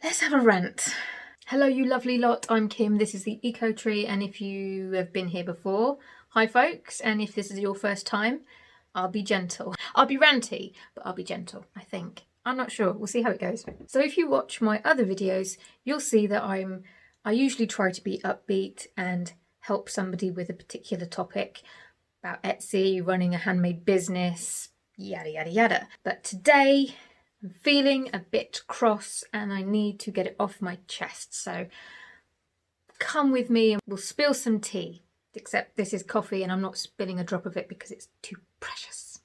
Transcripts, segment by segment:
Let's have a rant. Hello, you lovely lot. I'm Kim. This is the Eco Tree, and if you have been here before, hi folks. And if this is your first time, I'll be gentle. I'll be ranty, but I'll be gentle, I think. I'm not sure. We'll see how it goes. So if you watch my other videos, you'll see that I usually try to be upbeat and help somebody with a particular topic about Etsy, running a handmade business, yada yada yada. But today I'm feeling a bit cross and I need to get it off my chest. So come with me and we'll spill some tea. Except this is coffee and I'm not spilling a drop of it because it's too precious.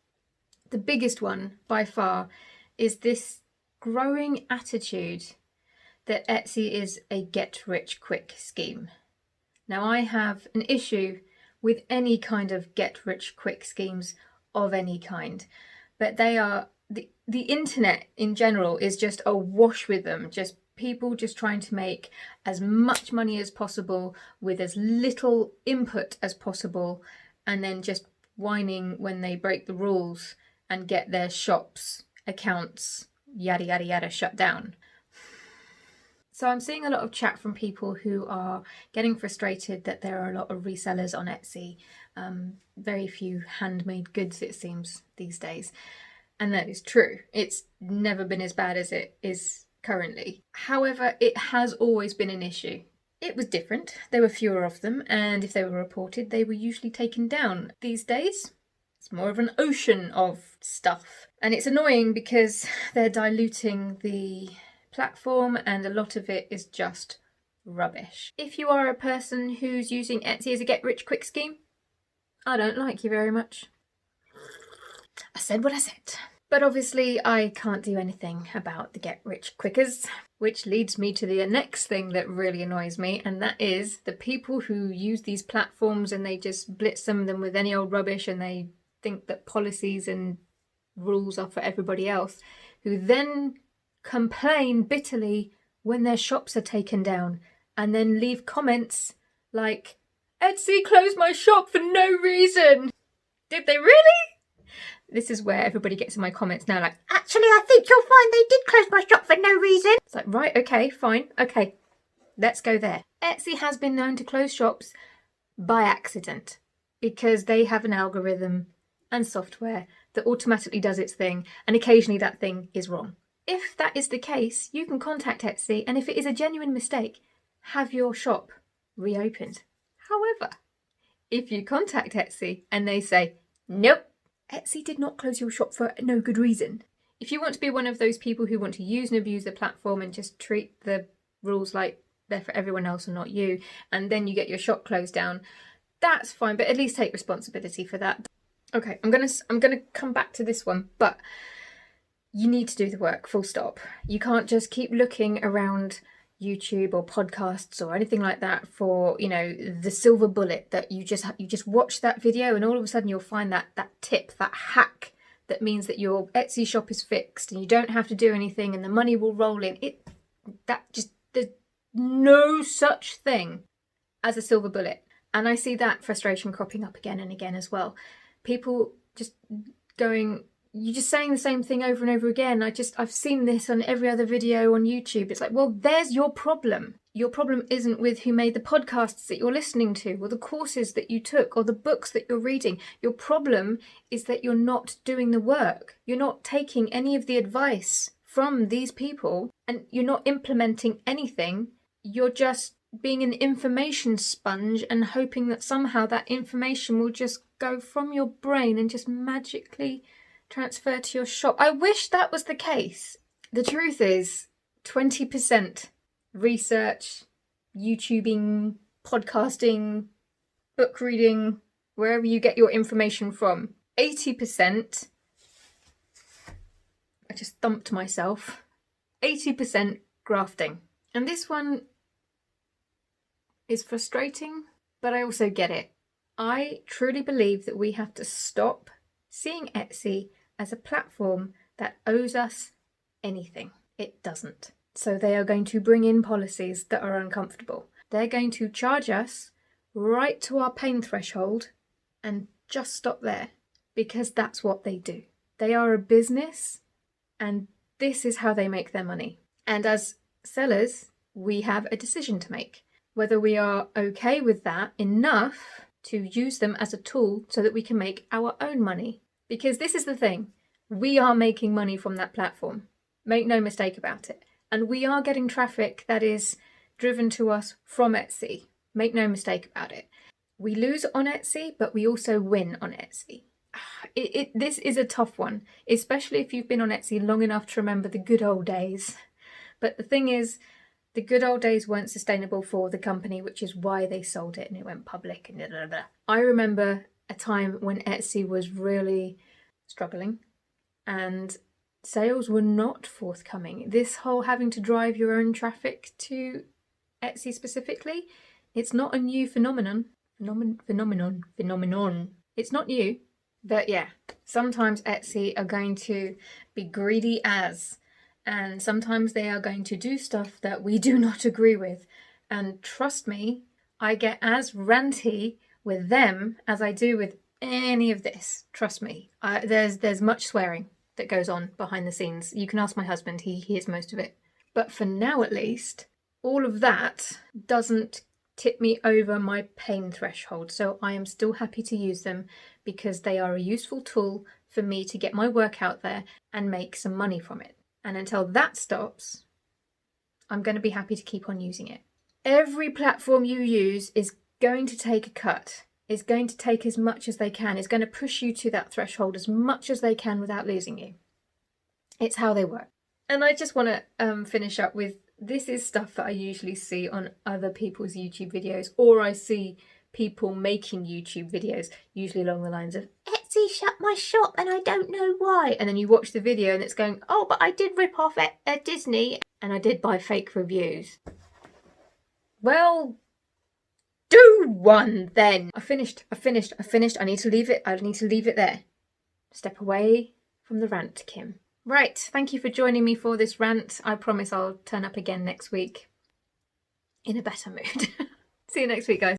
The biggest one by far is this growing attitude that Etsy is a get-rich-quick scheme. Now I have an issue with any kind of get-rich-quick schemes of any kind, but they are the internet in general is just awash with them. Just people just trying to make as much money as possible with as little input as possible, and then just whining when they break the rules and get their shops, accounts, yada yada yada shut down. So I'm seeing a lot of chat from people who are getting frustrated that there are a lot of resellers on Etsy. Very few handmade goods, it seems, these days. And that is true. It's never been as bad as it is currently. However, it has always been an issue. It was different. There were fewer of them, and if they were reported, they were usually taken down. These days, it's more of an ocean of stuff. And it's annoying because they're diluting the platform and a lot of it is just rubbish. If you are a person who's using Etsy as a get-rich-quick scheme, I don't like you very much. I said what I said. But obviously I can't do anything about the get-rich-quickers, which leads me to the next thing that really annoys me, and that is the people who use these platforms and they just blitz them with any old rubbish and they think that policies and rules are for everybody else, who then complain bitterly when their shops are taken down and then leave comments like, Etsy closed my shop for no reason. Did they really? This is where everybody gets in my comments now like, actually I think you'll find they did close my shop for no reason. It's like, right, okay, fine, okay, let's go there. Etsy has been known to close shops by accident because they have an algorithm and software that automatically does its thing, and occasionally that thing is wrong. If that is the case, you can contact Etsy, and if it is a genuine mistake, have your shop reopened. However, if you contact Etsy and they say, nope, Etsy did not close your shop for no good reason. If you want to be one of those people who want to use and abuse the platform and just treat the rules like they're for everyone else and not you, and then you get your shop closed down, that's fine, but at least take responsibility for that. Okay, I'm gonna come back to this one, but you need to do the work, full stop. You can't just keep looking around YouTube or podcasts or anything like that for, the silver bullet that you just watch that video and all of a sudden you'll find that tip, that hack that means that your Etsy shop is fixed and you don't have to do anything and the money will roll in. There's no such thing as a silver bullet. And I see that frustration cropping up again and again as well. People just going, you're just saying the same thing over and over again. I've seen this on every other video on YouTube. It's like, well, there's your problem. Your problem isn't with who made the podcasts that you're listening to or the courses that you took or the books that you're reading. Your problem is that you're not doing the work. You're not taking any of the advice from these people and you're not implementing anything. You're just being an information sponge and hoping that somehow that information will just go from your brain and just magically transfer to your shop. I wish that was the case. The truth is 20% research, YouTubing, podcasting, book reading, wherever you get your information from. 80%, I just thumped myself, 80% grafting. And this one is frustrating, but I also get it. I truly believe that we have to stop seeing Etsy as a platform that owes us anything. It doesn't. So they are going to bring in policies that are uncomfortable. They're going to charge us right to our pain threshold and just stop there because that's what they do. They are a business and this is how they make their money. And as sellers, we have a decision to make. Whether we are okay with that enough to use them as a tool so that we can make our own money. Because this is the thing, we are making money from that platform. Make no mistake about it. And we are getting traffic that is driven to us from Etsy. Make no mistake about it. We lose on Etsy, but we also win on Etsy. This is a tough one, especially if you've been on Etsy long enough to remember the good old days. But the thing is, the good old days weren't sustainable for the company, which is why they sold it and it went public and blah, blah, blah. I remember a time when Etsy was really struggling and sales were not forthcoming. This whole having to drive your own traffic to Etsy specifically, it's not a new phenomenon. Phenomenon. It's not new. But yeah, sometimes Etsy are going to be greedy as, and sometimes they are going to do stuff that we do not agree with. And trust me, I get as ranty with them as I do with any of this. Trust me. There's much swearing that goes on behind the scenes. You can ask my husband, he hears most of it. But for now at least, all of that doesn't tip me over my pain threshold. So I am still happy to use them because they are a useful tool for me to get my work out there and make some money from it. And until that stops, I'm going to be happy to keep on using it. Every platform you use is going to take a cut, is going to take as much as they can, is going to push you to that threshold as much as they can without losing you. It's how they work. And I just want to finish up with, this is stuff that I usually see on other people's YouTube videos, or I see people making YouTube videos, usually along the lines of, Etsy shut my shop and I don't know why. And then you watch the video and it's going, oh, but I did rip off Disney and I did buy fake reviews. Well, do one then. I finished. I need to leave it there. Step away from the rant, Kim. Right, thank you for joining me for this rant. I promise I'll turn up again next week in a better mood. See you next week, guys.